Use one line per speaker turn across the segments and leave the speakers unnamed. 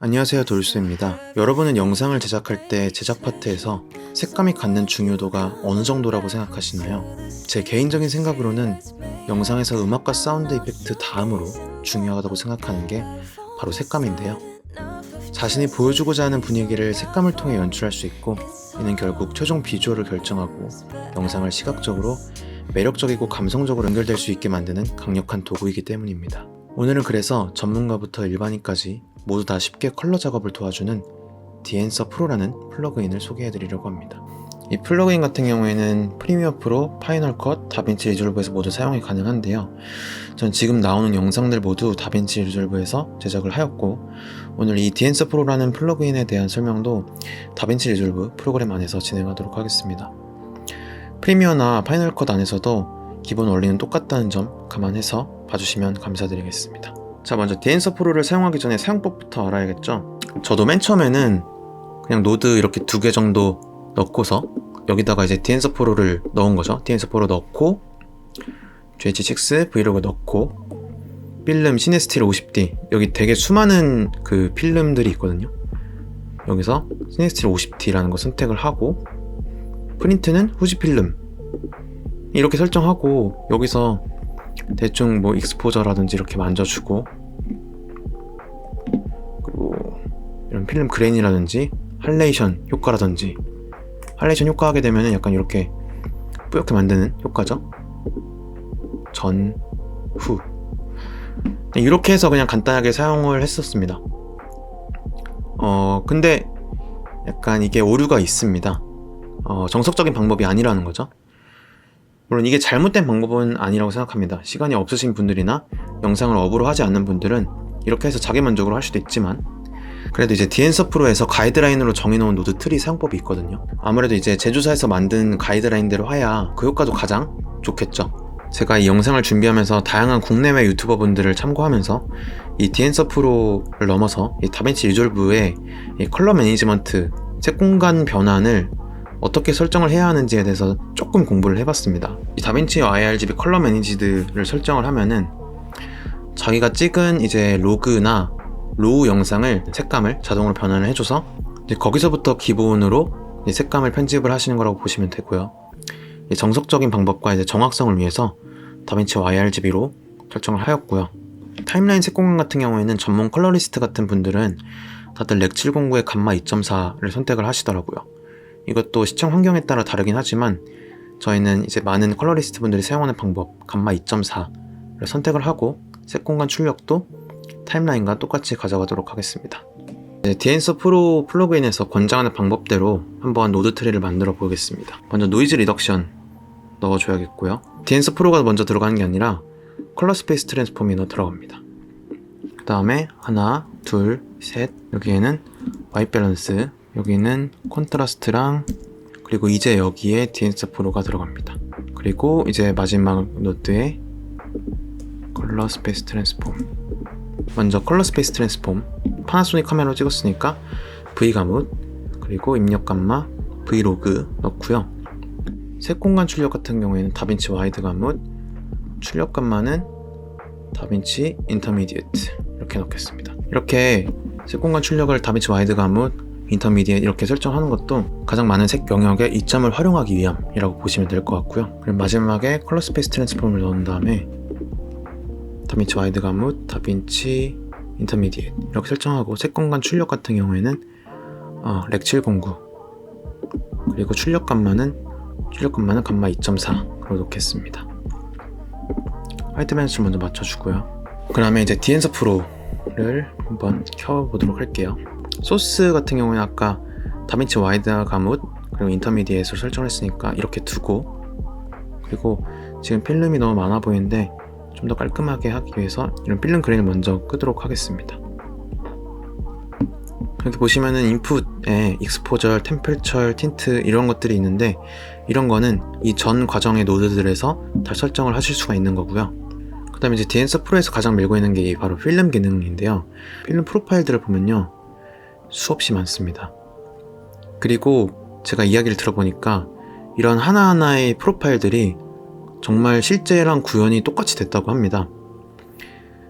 안녕하세요, 돌수입니다. 여러분은 영상을 제작할 때 제작 파트에서 색감이 갖는 중요도가 어느 정도라고 생각하시나요? 제 개인적인 생각으로는 영상에서 음악과 사운드 이펙트 다음으로 중요하다고 생각하는 게 바로 색감인데요. 자신이 보여주고자 하는 분위기를 색감을 통해 연출할 수 있고, 이는 결국 최종 비주얼을 결정하고 영상을 시각적으로 매력적이고 감성적으로 연결될 수 있게 만드는 강력한 도구이기 때문입니다. 오늘은 그래서 전문가부터 일반인까지 모두 다 쉽게 컬러 작업을 도와주는 디엔서 프로라는 플러그인을 소개해드리려고 합니다. 이 플러그인 같은 경우에는 프리미어 프로, 파이널 컷, 다빈치 리졸브에서 모두 사용이 가능한데요. 전 지금 나오는 영상들 모두 다빈치 리졸브에서 제작을 하였고, 오늘 이 디엔서 프로라는 플러그인에 대한 설명도 다빈치 리졸브 프로그램 안에서 진행하도록 하겠습니다. 프리미어나 파이널 컷 안에서도 기본 원리는 똑같다는 점 감안해서 봐주시면 감사드리겠습니다. 자, 먼저 디엔서 프로를 사용하기 전에 사용법부터 알아야겠죠. 저도 맨 처음에는 그냥 노드 이렇게 2개 정도 넣고서 여기다가 이제 디엔서 프로를 넣은 거죠. 디엔서 프로 넣고 GH6 브이로그 넣고 필름 시네스틸 50D, 여기 되게 수많은 그 필름들이 있거든요. 여기서 시네스틸 50D라는 거 선택을 하고, 프린트는 후지 필름 이렇게 설정하고, 여기서 대충 뭐 익스포저라든지 이렇게 만져주고, 그리고 이런 필름 그레인이라든지 할레이션 효과라든지, 할레이션 효과 하게 되면은 약간 이렇게 뿌옇게 만드는 효과죠. 전, 후. 이렇게 해서 그냥 간단하게 사용을 했었습니다. 근데 약간 이게 오류가 있습니다. 정석적인 방법이 아니라는 거죠. 물론 이게 잘못된 방법은 아니라고 생각합니다. 시간이 없으신 분들이나 영상을 업으로 하지 않는 분들은 이렇게 해서 자기 만족으로 할 수도 있지만, 그래도 이제 디엔서 프로에서 가이드라인으로 정해놓은 노드 트리 사용법이 있거든요. 아무래도 이제 제조사에서 만든 가이드라인대로 해야 그 효과도 가장 좋겠죠. 제가 이 영상을 준비하면서 다양한 국내외 유튜버 분들을 참고하면서 이 디엔서 프로를 넘어서 이 다빈치 리졸브의 이 컬러 매니지먼트, 색공간 변환을 어떻게 설정을 해야 하는지에 대해서 조금 공부를 해봤습니다. 이 다빈치 IRGB 컬러 매니지드를 설정을 하면은 자기가 찍은 이제 로그나 로우 영상을 색감을 자동으로 변환을 해줘서 이제 거기서부터 기본으로 색감을 편집을 하시는 거라고 보시면 되고요. 정석적인 방법과 이제 정확성을 위해서 다빈치 IRGB로 설정을 하였고요. 타임라인 색공간 같은 경우에는 전문 컬러리스트 같은 분들은 다들 렉 709의 감마 2.4를 선택을 하시더라고요. 이것도 시청 환경에 따라 다르긴 하지만 저희는 이제 많은 컬러리스트 분들이 사용하는 방법 감마 2.4를 선택을 하고 색공간 출력도 타임라인과 똑같이 가져가도록 하겠습니다. 디엔서 프로 플러그인에서 권장하는 방법대로 한번 노드 트리를 만들어 보겠습니다. 먼저 노이즈 리덕션 넣어줘야겠고요. 디엔서 프로가 먼저 들어가는 게 아니라 컬러 스페이스 트랜스포미너 들어갑니다. 그 다음에 하나, 둘, 셋, 여기에는 화이트 밸런스, 여기는 콘트라스트랑, 그리고 이제 여기에 디엔서 프로가 들어갑니다. 그리고 이제 마지막 노드에 컬러 스페이스 트랜스폼. 먼저 컬러 스페이스 트랜스폼, 파나소닉 카메라로 찍었으니까 V 가뭇, 그리고 입력 감마, 브이로그 넣고요. 색공간 출력 같은 경우에는 다빈치 와이드 가뭇, 출력 감마는 다빈치 인터미디에이트 이렇게 넣겠습니다. 이렇게 색공간 출력을 다빈치 와이드 가뭇, 인터미디에이트 이렇게 설정하는 것도 가장 많은 색 영역의 이점을 활용하기 위함이라고 보시면 될 것 같고요. 그리고 마지막에 컬러 스페이스 트랜스폼을 넣은 다음에 다빈치 와이드 가뭇, 다빈치 인터미디에이트 이렇게 설정하고, 색공간 출력 같은 경우에는 렉 709, 그리고 출력 감마는 감마 2.4로 놓겠습니다. 화이트 밸런스를 먼저 맞춰주고요. 그 다음에 이제 디엔서 프로를 한번 켜보도록 할게요. 소스 같은 경우에는 아까 다빈치 와이드 가뭇 그리고 인터미디에이트로 설정했으니까 이렇게 두고, 그리고 지금 필름이 너무 많아 보이는데 좀 더 깔끔하게 하기 위해서 이런 필름 그레인을 먼저 끄도록 하겠습니다. 여기 보시면은 인풋에 익스포저, 템퍼처, 틴트 이런 것들이 있는데, 이런 거는 이 전 과정의 노드들에서 다 설정을 하실 수가 있는 거고요. 그 다음에 이제 디엔서 프로에서 가장 밀고 있는 게 바로 필름 기능인데요. 필름 프로파일들을 보면요, 수없이 많습니다. 그리고 제가 이야기를 들어보니까 이런 하나하나의 프로파일들이 정말 실제랑 구현이 똑같이 됐다고 합니다.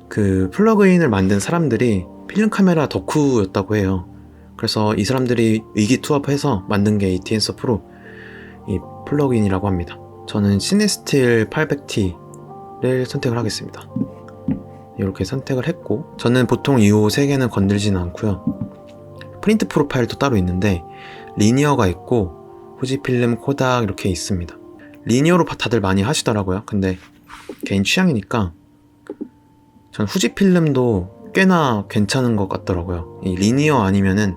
그 플러그인을 만든 사람들이 필름 카메라 덕후였다고 해요. 그래서 이 사람들이 의기투합해서 만든 게 이 TensorPro 이 플러그인이라고 합니다. 저는 시네스틸 800T를 선택을 하겠습니다. 이렇게 선택을 했고, 저는 보통 이 세 개는 건들지는 않고요. 프린트 프로파일도 따로 있는데 리니어가 있고 후지필름, 코닥 이렇게 있습니다. 리니어로 다들 많이 하시더라고요. 근데 개인 취향이니까 전 후지필름도 꽤나 괜찮은 것 같더라고요. 이 리니어 아니면은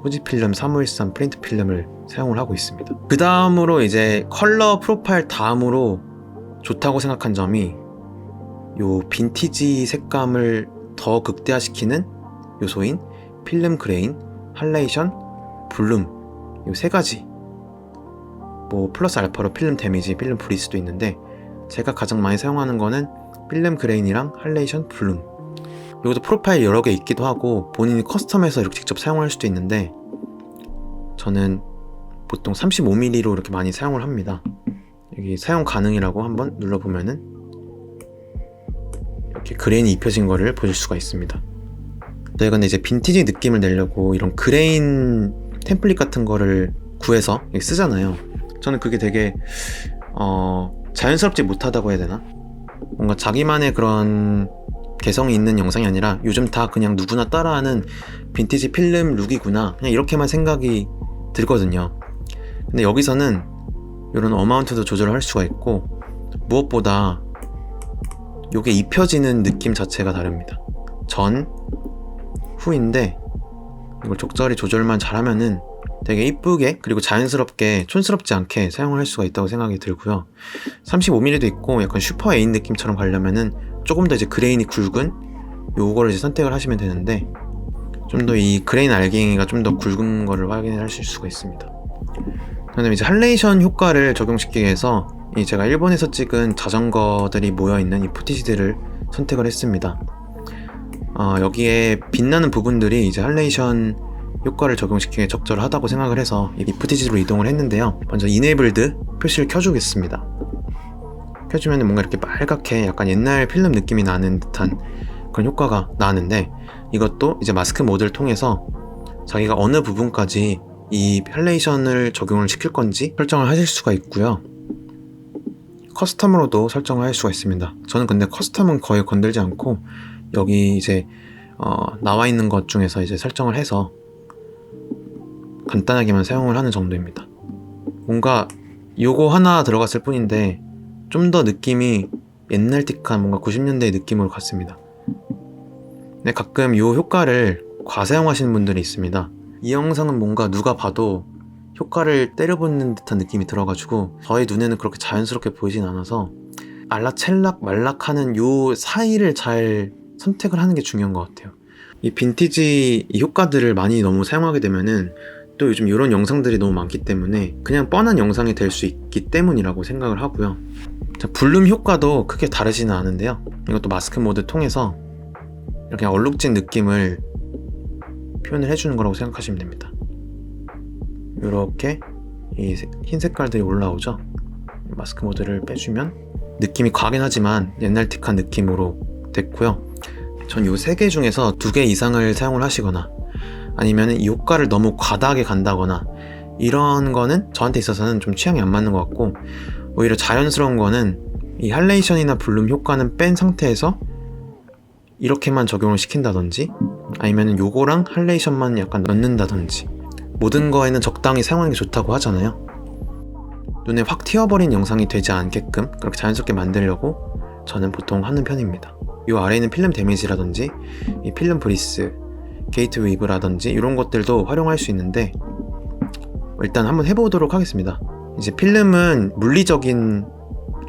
후지필름 3513 프린트 필름을 사용을 하고 있습니다. 그 다음으로 이제 컬러 프로파일 다음으로 좋다고 생각한 점이 요 빈티지 색감을 더 극대화시키는 요소인 필름 그레인, 할레이션, 블룸 요 세 가지, 뭐 플러스 알파로 필름 데미지, 필름 브리스도 있는데 제가 가장 많이 사용하는 거는 필름 그레인이랑 할레이션, 블룸. 이것도 프로파일 여러 개 있기도 하고 본인이 커스텀해서 이렇게 직접 사용할 수도 있는데 저는 보통 35mm로 이렇게 많이 사용을 합니다. 여기 사용 가능이라고 한번 눌러보면은 이렇게 그레인이 입혀진 거를 보실 수가 있습니다. 저희가 근데 이제 빈티지 느낌을 내려고 이런 그레인 템플릿 같은 거를 구해서 쓰잖아요. 저는 그게 되게 자연스럽지 못하다고 해야 되나? 뭔가 자기만의 그런 개성이 있는 영상이 아니라 요즘 다 그냥 누구나 따라하는 빈티지 필름 룩이구나, 그냥 이렇게만 생각이 들거든요. 근데 여기서는 이런 어마운트도 조절할 수가 있고 무엇보다 요게 입혀지는 느낌 자체가 다릅니다. 전, 후인데 이걸 적절히 조절만 잘하면은 되게 이쁘게 그리고 자연스럽게 촌스럽지 않게 사용을 할 수가 있다고 생각이 들고요. 35mm도 있고 약간 슈퍼 A인 느낌처럼 가려면은 조금 더 이제 그레인이 굵은 요거를 이제 선택을 하시면 되는데 좀 더 이 그레인 알갱이가 좀 더 굵은 거를 확인하실 수가 있습니다. 그다음에 이제 할레이션 효과를 적용시키기 위해서 제가 일본에서 찍은 자전거들이 모여있는 이 푸티지들을 선택을 했습니다. 여기에 빛나는 부분들이 이제 할레이션 효과를 적용시키기에 적절하다고 생각을 해서 이 푸티지로 이동을 했는데요. 먼저 이네이블드 표시를 켜주겠습니다. 켜주면 뭔가 이렇게 빨갛게 약간 옛날 필름 느낌이 나는 듯한 그런 효과가 나는데 이것도 이제 마스크 모드를 통해서 자기가 어느 부분까지 이 할레이션을 적용을 시킬 건지 설정을 하실 수가 있고요. 커스텀으로도 설정을 할 수가 있습니다. 저는 근데 커스텀은 거의 건들지 않고 여기 이제 나와 있는 것 중에서 이제 설정을 해서 간단하게만 사용을 하는 정도입니다. 뭔가 요거 하나 들어갔을 뿐인데 좀 더 느낌이 옛날틱한 뭔가 90년대의 느낌으로 갔습니다. 근데 가끔 요 효과를 과사용하시는 분들이 있습니다. 이 영상은 뭔가 누가 봐도 효과를 때려붓는 듯한 느낌이 들어가지고 저의 눈에는 그렇게 자연스럽게 보이진 않아서 알락찰락 말락하는 요 사이를 잘 선택을 하는 게 중요한 것 같아요. 이 빈티지 이 효과들을 많이 너무 사용하게 되면은 또 요즘 이런 영상들이 너무 많기 때문에 그냥 뻔한 영상이 될 수 있기 때문이라고 생각을 하고요. 자, 블룸 효과도 크게 다르지는 않은데요. 이것도 마스크 모드 통해서 이렇게 얼룩진 느낌을 표현을 해주는 거라고 생각하시면 됩니다. 이렇게 이 흰 색깔들이 올라오죠. 마스크 모드를 빼주면 느낌이 과하긴 하지만 옛날틱한 느낌으로 됐고요. 전 이 세 개 중에서 2개 이상을 사용을 하시거나 아니면 이 효과를 너무 과다하게 간다거나 이런 거는 저한테 있어서는 좀 취향이 안 맞는 것 같고 오히려 자연스러운 거는 이 할레이션이나 블룸 효과는 뺀 상태에서 이렇게만 적용을 시킨다든지 아니면 요거랑 할레이션만 약간 넣는다든지 모든 거에는 적당히 사용하는 게 좋다고 하잖아요. 눈에 확 튀어버린 영상이 되지 않게끔 그렇게 자연스럽게 만들려고 저는 보통 하는 편입니다. 요 아래에 있는 필름 데미지라든지 이 필름 브리스, 게이트 웨이브라든지 이런 것들도 활용할 수 있는데 일단 한번 해보도록 하겠습니다. 이제 필름은 물리적인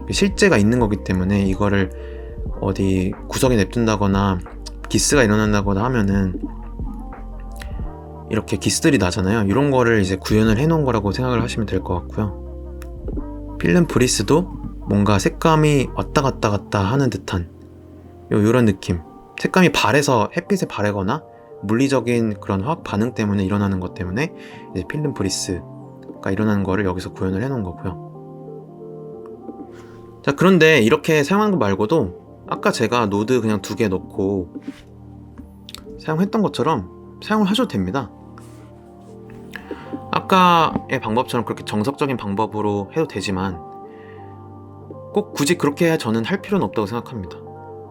실제가 있는 거기 때문에 이거를 어디 구석에 냅둔다거나 기스가 일어난다거나 하면은 이렇게 기스들이 나잖아요. 이런 거를 이제 구현을 해 놓은 거라고 생각을 하시면 될 것 같고요. 필름 브리스도 뭔가 색감이 왔다 갔다 하는 듯한 요런 느낌, 색감이 바래서 햇빛에 바래거나 물리적인 그런 화학 반응 때문에 일어나는 것 때문에 이제 필름 브리스가 일어나는 거를 여기서 구현을 해 놓은 거고요. 자, 그런데 이렇게 사용하는 거 말고도 아까 제가 노드 그냥 2개 넣고 사용했던 것처럼 사용을 하셔도 됩니다. 아까의 방법처럼 그렇게 정석적인 방법으로 해도 되지만 꼭 굳이 그렇게 저는 할 필요는 없다고 생각합니다.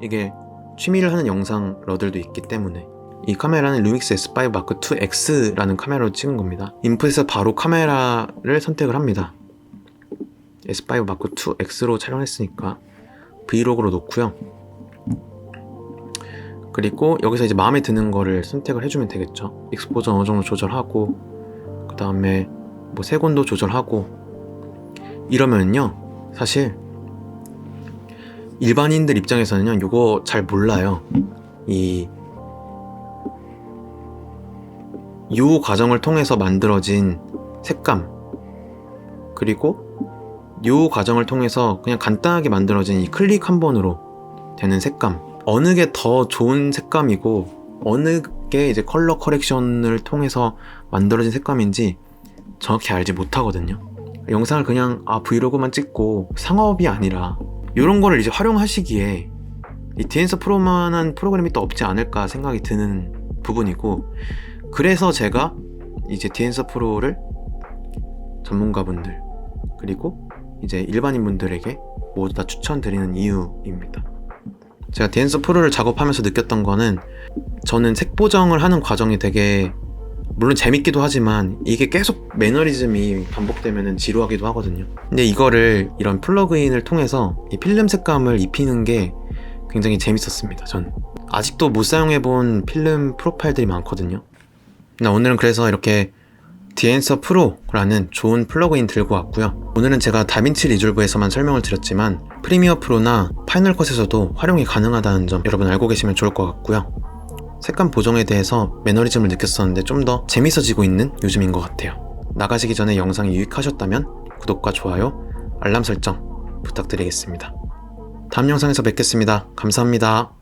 이게 취미를 하는 영상러들도 있기 때문에. 이 카메라는 루믹스 S5 마크 2 X라는 카메라로 찍은 겁니다. 인풋에서 바로 카메라를 선택을 합니다. S5 마크 2 X로 촬영했으니까 브이로그로 놓고요. 그리고 여기서 이제 마음에 드는 거를 선택을 해주면 되겠죠. 익스포저 어느 정도 조절하고, 그 다음에 뭐 색온도 조절하고, 이러면요 사실 일반인들 입장에서는요 이거 잘 몰라요. 요 과정을 통해서 만들어진 색감, 그리고 요 과정을 통해서 그냥 간단하게 만들어진 이 클릭 한 번으로 되는 색감, 어느 게 더 좋은 색감이고 어느 게 이제 컬러 커렉션을 통해서 만들어진 색감인지 정확히 알지 못하거든요. 영상을 그냥 브이로그만 찍고 상업이 아니라 이런 거를 이제 활용하시기에 이 디엔서 프로만한 프로그램이 또 없지 않을까 생각이 드는 부분이고, 그래서 제가 이제 디엔서 프로를 전문가분들 그리고 이제 일반인분들에게 모두 다 추천드리는 이유입니다. 제가 디엔서 프로를 작업하면서 느꼈던 거는, 저는 색 보정을 하는 과정이 되게 물론 재밌기도 하지만 이게 계속 매너리즘이 반복되면 지루하기도 하거든요. 근데 이거를 이런 플러그인을 통해서 이 필름 색감을 입히는 게 굉장히 재밌었습니다. 전 아직도 못 사용해본 필름 프로파일들이 많거든요. 오늘은 그래서 이렇게 디엔서 프로라는 좋은 플러그인 들고 왔고요. 오늘은 제가 다빈치 리졸브에서만 설명을 드렸지만 프리미어 프로나 파이널 컷에서도 활용이 가능하다는 점 여러분 알고 계시면 좋을 것 같고요. 색감 보정에 대해서 매너리즘을 느꼈었는데 좀 더 재밌어지고 있는 요즘인 것 같아요. 나가시기 전에 영상이 유익하셨다면 구독과 좋아요, 알람 설정 부탁드리겠습니다. 다음 영상에서 뵙겠습니다. 감사합니다.